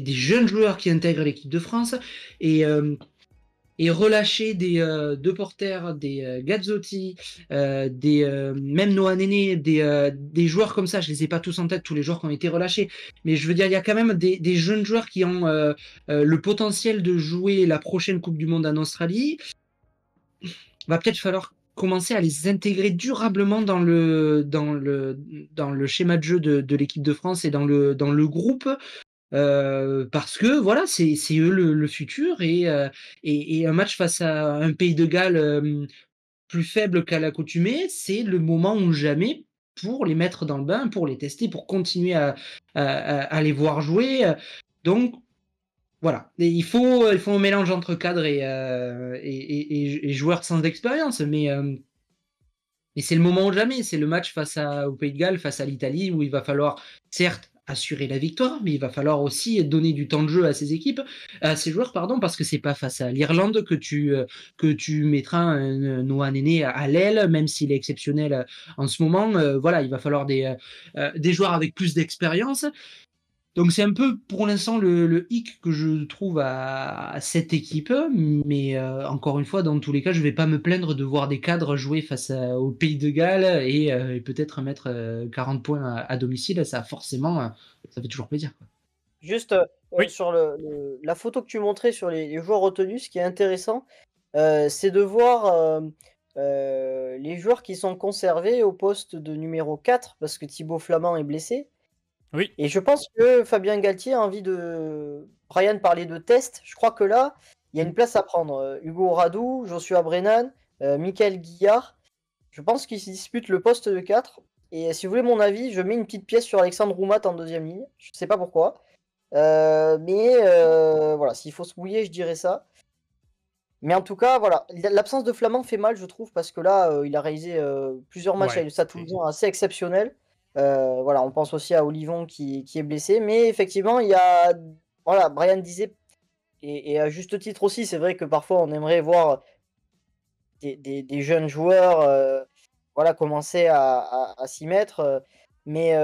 jeunes joueurs qui intègrent l'équipe de France et relâcher des De Porter, des Gazzotti, même Noah Néné, des joueurs comme ça. Je les ai pas tous en tête, tous les joueurs qui ont été relâchés. Mais je veux dire, il y a quand même des jeunes joueurs qui ont le potentiel de jouer la prochaine Coupe du Monde en Australie. Va peut-être falloir commencer à les intégrer durablement dans le schéma de jeu de l'équipe de France et dans le groupe. Parce que voilà, c'est eux le futur et un match face à un pays de Galles plus faible qu'à l'accoutumée, c'est le moment ou jamais pour les mettre dans le bain, pour les tester, pour continuer à les voir jouer. Donc voilà, et il faut un mélange entre cadre et joueurs sans expérience, mais c'est le moment ou jamais, c'est le match au Pays de Galles, face à l'Italie, où il va falloir certes assurer la victoire, mais il va falloir aussi donner du temps de jeu à ces équipes, à ces joueurs, pardon, parce que c'est pas face à l'Irlande que tu mettras un Noah Néné à l'aile, même s'il est exceptionnel en ce moment. Voilà, il va falloir des joueurs avec plus d'expérience. Donc c'est un peu pour l'instant le hic que je trouve à cette équipe, mais encore une fois, dans tous les cas, je vais pas me plaindre de voir des cadres jouer au Pays de Galles et peut-être mettre 40 points à domicile. Ça forcément, ça fait toujours plaisir, quoi. Juste Oui. sur la photo que tu montrais sur les joueurs retenus, ce qui est intéressant, c'est de voir les joueurs qui sont conservés au poste de numéro 4, parce que Thibaut Flamand est blessé. Oui. Et je pense que Fabien Galtier a envie de... Brian parlait de test, je crois que là, il y a une place à prendre. Hugo Radou, Joshua Brennan, Michael Guillard, je pense qu'ils se disputent le poste de 4. Et si vous voulez mon avis, je mets une petite pièce sur Alexandre Roumat en deuxième ligne. Je sais pas pourquoi. Mais voilà, s'il faut se mouiller, je dirais ça. Mais en tout cas, voilà, l'absence de Flamand fait mal, je trouve, parce que là, il a réalisé plusieurs matchs Ouais. avec le Stade Toulousain assez exceptionnels. Voilà, on pense aussi à Olivon qui est blessé, mais effectivement, il y a, voilà, Brian disait, et à juste titre aussi, c'est vrai que parfois on aimerait voir des jeunes joueurs voilà, commencer à s'y mettre. Mais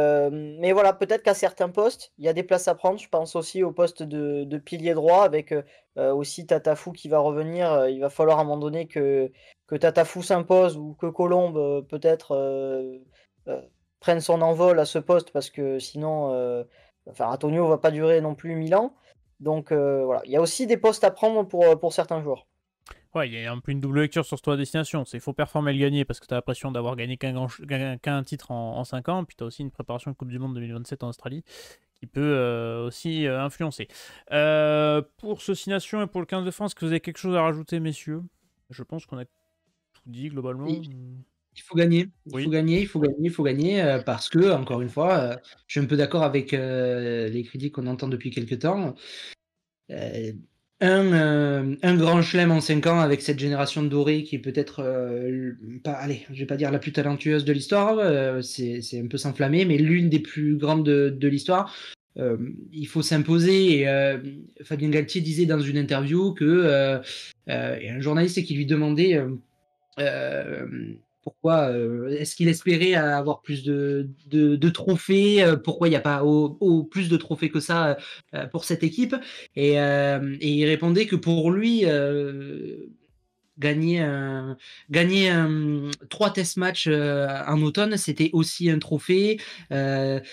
voilà, peut-être qu'à certains postes, il y a des places à prendre. Je pense aussi au poste de pilier droit avec aussi Tatafou qui va revenir. Il va falloir à un moment donné que Tatafou s'impose ou que Colombe peut-être prenne son envol à ce poste parce que sinon, enfin, Antonio va pas durer non plus 1000 ans. Donc voilà, il y a aussi des postes à prendre pour certains joueurs. Ouais, il y a un peu une double lecture sur cette destination. C'est faut performer et le gagner parce que tu as l'impression d'avoir gagné qu'un titre en 5 ans. Puis tu as aussi une préparation de Coupe du Monde 2027 en Australie qui peut aussi influencer. Pour ce 6 nations et pour le 15 de France, est-ce que vous avez quelque chose à rajouter, messieurs? Je pense qu'on a tout dit globalement. Il faut gagner, il faut gagner, il faut gagner, il faut gagner, parce que, encore une fois, je suis un peu d'accord avec les critiques qu'on entend depuis quelques temps. Un grand chelem en 5 ans avec cette génération dorée qui est peut-être, allez, je vais pas dire la plus talentueuse de l'histoire, c'est un peu s'enflammer, mais l'une des plus grandes de l'histoire. Il faut s'imposer. Et Fabien Galtier disait dans une interview que y a un journaliste qui lui demandait pourquoi est-ce qu'il espérait avoir plus de trophées, pourquoi il n'y a pas plus de trophées que ça pour cette équipe, et il répondait que pour lui gagner 3 test matchs en automne, c'était aussi un trophée. Faire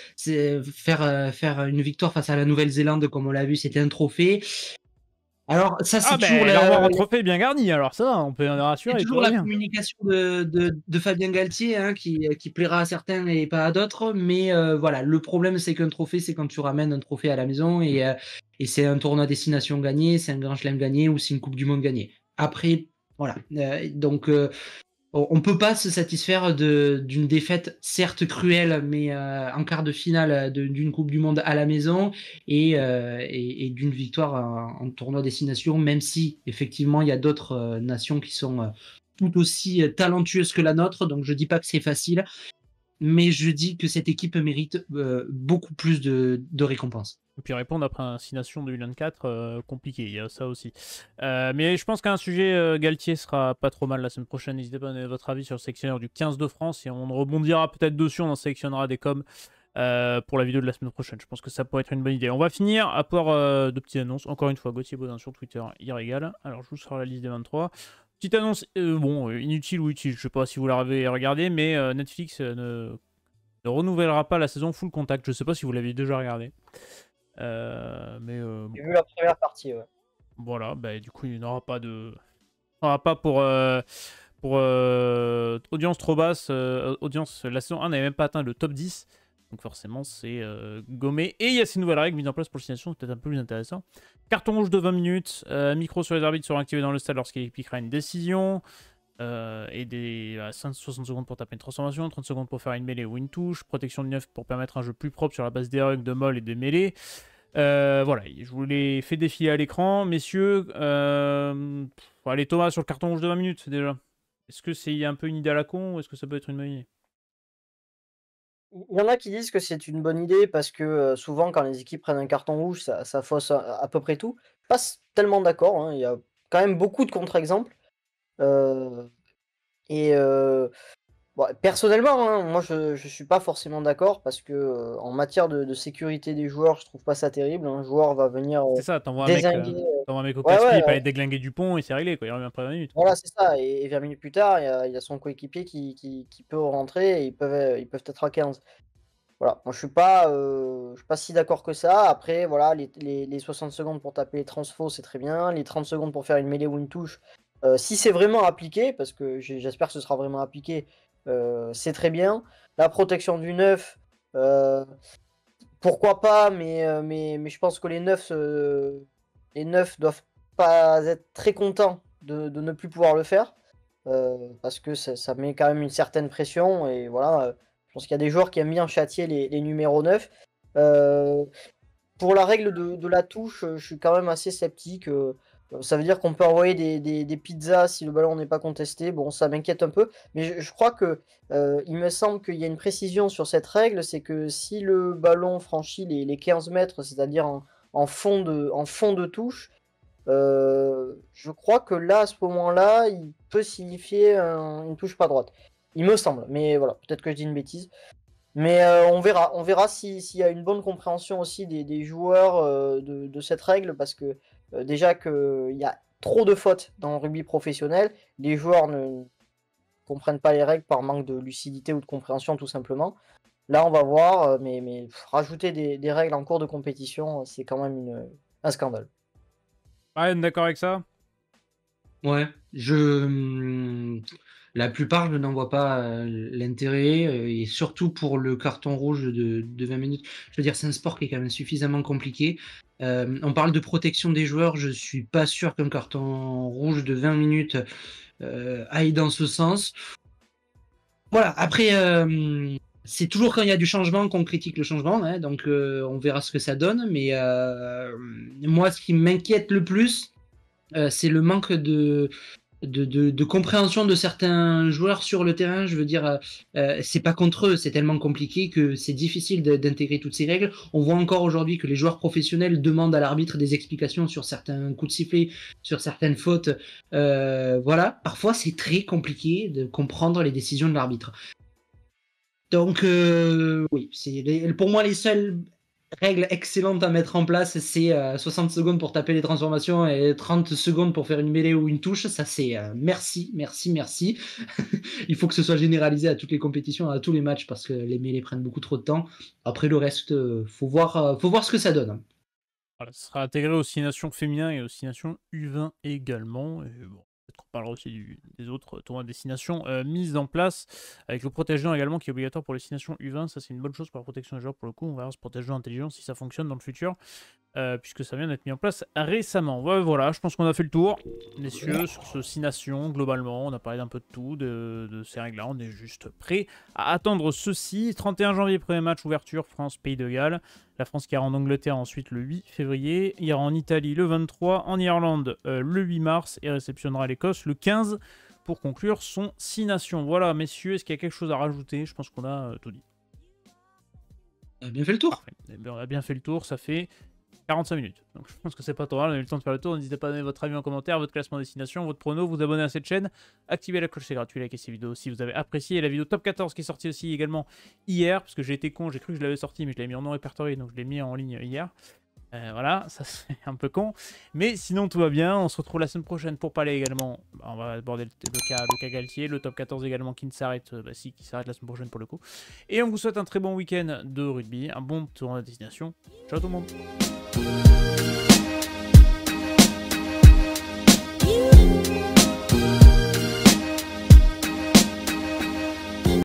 une victoire face à la Nouvelle-Zélande, comme on l'a vu, c'était un trophée. Alors ça, c'est toujours leur avoir un trophée bien garni, alors ça, on peut en rassurer. c'est toujours la communication de Fabien Galtier, hein, qui plaira à certains et pas à d'autres. Mais voilà, le problème, c'est qu'un trophée, c'est quand tu ramènes un trophée à la maison et c'est un tournoi destination gagné, c'est un grand chelem gagné ou c'est une Coupe du Monde gagnée. Après, voilà. Donc, on ne peut pas se satisfaire d'une défaite, certes cruelle, mais en quart de finale d'une Coupe du Monde à la maison et d'une victoire en tournoi destination, même si effectivement il y a d'autres nations qui sont tout aussi talentueuses que la nôtre. Donc je ne dis pas que c'est facile, mais je dis que cette équipe mérite beaucoup plus de récompenses. Et puis répondre après un 6 nations 2024, compliqué, il y a ça aussi. Mais je pense qu'un sujet Galtier sera pas trop mal la semaine prochaine. N'hésitez pas à donner votre avis sur le sélectionneur du 15 de France et on rebondira peut-être dessus, on en sélectionnera des coms pour la vidéo de la semaine prochaine. Je pense que ça pourrait être une bonne idée. On va finir à part de petites annonces. Encore une fois, Gauthier Baudin sur Twitter, il régale. Alors je vous sors la liste des 23. Petite annonce, inutile ou utile, je sais pas si vous l'avez regardé, mais Netflix ne renouvellera pas la saison Full Contact. Je sais pas si vous l'avez déjà regardé. J'ai vu la première partie, ouais. Voilà, bah, du coup, il n'y aura pas de. Il n'y aura pas pour audience trop basse. Audience, la saison 1 n'avait même pas atteint le top 10. Donc forcément, c'est gommé. Et il y a ces nouvelles règles mises en place pour les signations, c'est peut-être un peu plus intéressant. Carton rouge de 20 minutes. Micro sur les arbitres seront activés dans le stade lorsqu'il piquera une décision. Et des 60 secondes pour taper une transformation, 30 secondes pour faire une mêlée ou une touche. Protection de 9 pour permettre un jeu plus propre sur la base des règles de molle et des mêlées. Voilà, je vous l'ai fait défiler à l'écran. Messieurs, allez Thomas sur le carton rouge de 20 minutes déjà. Est-ce que c'est un peu une idée à la con ou est-ce que ça peut être une bonne idée? Il y en a qui disent que c'est une bonne idée parce que souvent, quand les équipes prennent un carton rouge, ça fausse à peu près tout. Pas tellement d'accord, hein. Il y a quand même beaucoup de contre-exemples. Euh, et bon, personnellement, hein, moi je suis pas forcément d'accord parce que en matière de sécurité des joueurs, je trouve pas ça terrible. Un joueur va venir C'est ça, dézinguer. t'envoies un mec au Ouais, casse-pied, ouais, il peut aller déglinguer Dupont et c'est réglé, quoi. Il revient après 20 minutes. voilà, c'est ça. Et 20 minutes plus tard, il y a son coéquipier qui peut rentrer et ils peuvent être à 15. Voilà, moi je suis pas si d'accord que ça. Après, voilà, les 60 secondes pour taper les transfos, c'est très bien. Les 30 secondes pour faire une mêlée ou une touche, si c'est vraiment appliqué, parce que j'espère que ce sera vraiment appliqué, c'est très bien. La protection du 9, pourquoi pas, mais je pense que les 9 doivent pas être très contents de ne plus pouvoir le faire. Parce que ça met quand même une certaine pression et voilà, je pense qu'il y a des joueurs qui aiment bien châtier les numéros 9. Pour la règle de la touche, je suis quand même assez sceptique. Ça veut dire qu'on peut envoyer des pizzas si le ballon n'est pas contesté. Bon, ça m'inquiète un peu, mais je crois que il me semble qu'il y a une précision sur cette règle, c'est que si le ballon franchit les 15 mètres, c'est-à-dire en fond de touche, je crois que là, à ce moment-là, il peut signifier une touche pas droite. Il me semble, mais voilà, peut-être que je dis une bêtise. Mais on verra s'il y a une bonne compréhension aussi des joueurs de cette règle, parce que déjà qu'il y a trop de fautes dans le rugby professionnel, les joueurs ne comprennent pas les règles par manque de lucidité ou de compréhension tout simplement. Là, on va voir, mais rajouter des règles en cours de compétition, c'est quand même un scandale. Ryan, d'accord avec ça? Ouais, la plupart, je n'en vois pas l'intérêt, et surtout pour le carton rouge de 20 minutes. Je veux dire, c'est un sport qui est quand même suffisamment compliqué. On parle de protection des joueurs, je suis pas sûr qu'un carton rouge de 20 minutes aille dans ce sens. Voilà, après, c'est toujours quand il y a du changement qu'on critique le changement, hein, donc on verra ce que ça donne. Mais moi, ce qui m'inquiète le plus, c'est le manque de compréhension de certains joueurs sur le terrain. Je veux dire, c'est pas contre eux, c'est tellement compliqué que c'est difficile d'intégrer toutes ces règles. On voit encore aujourd'hui que les joueurs professionnels demandent à l'arbitre des explications sur certains coups de sifflet, sur certaines fautes. Voilà, parfois c'est très compliqué de comprendre les décisions de l'arbitre. Donc oui, pour moi les seules règle excellente à mettre en place, c'est 60 secondes pour taper les transformations et 30 secondes pour faire une mêlée ou une touche. Ça, c'est merci, merci, merci. Il faut que ce soit généralisé à toutes les compétitions, à tous les matchs, parce que les mêlées prennent beaucoup trop de temps. Après, le reste, faut voir ce que ça donne. Voilà, ce sera intégré aux 6 nations féminins et aux 6 nations U20 également. Et bon, peut-être qu'on parlera aussi des autres tournois de destination mises en place, avec le protège-dents également qui est obligatoire pour les 6 nations U20. Ça, c'est une bonne chose pour la protection des joueurs pour le coup. On verra ce protège-dents intelligent si ça fonctionne dans le futur, puisque ça vient d'être mis en place récemment. Ouais, voilà, je pense qu'on a fait le tour, messieurs, sur ce 6 nations. Globalement, on a parlé d'un peu de tout, de ces règles-là. On est juste prêt à attendre ceci. 31 janvier, premier match, ouverture, France-Pays de Galles. La France qui ira en Angleterre ensuite le 8 février, ira en Italie le 23, en Irlande le 8 mars et réceptionnera l'Écosse le 15 pour conclure son 6 nations. Voilà, messieurs, est-ce qu'il y a quelque chose à rajouter? Je pense qu'on a tout dit. On a bien fait le tour. Parfait. Eh bien, on a bien fait le tour, ça fait 45 minutes. Donc je pense que c'est pas trop mal, on a eu le temps de faire le tour. N'hésitez pas à donner votre avis en commentaire, votre classement destination, votre prono, vous abonner à cette chaîne, activez la cloche, c'est gratuit, likez ces vidéos si vous avez apprécié. Et la vidéo top 14 qui est sortie aussi également hier, parce que j'ai été con, j'ai cru que je l'avais sorti, mais je l'avais mis en non répertorié, donc je l'ai mis en ligne hier. Voilà, ça c'est un peu con. Mais sinon tout va bien, on se retrouve la semaine prochaine pour parler également. On va aborder le cas Galtier, le top 14 également qui ne s'arrête, qui s'arrête la semaine prochaine pour le coup. Et on vous souhaite un très bon week-end de rugby, un bon tournoi de destination. Ciao tout le monde.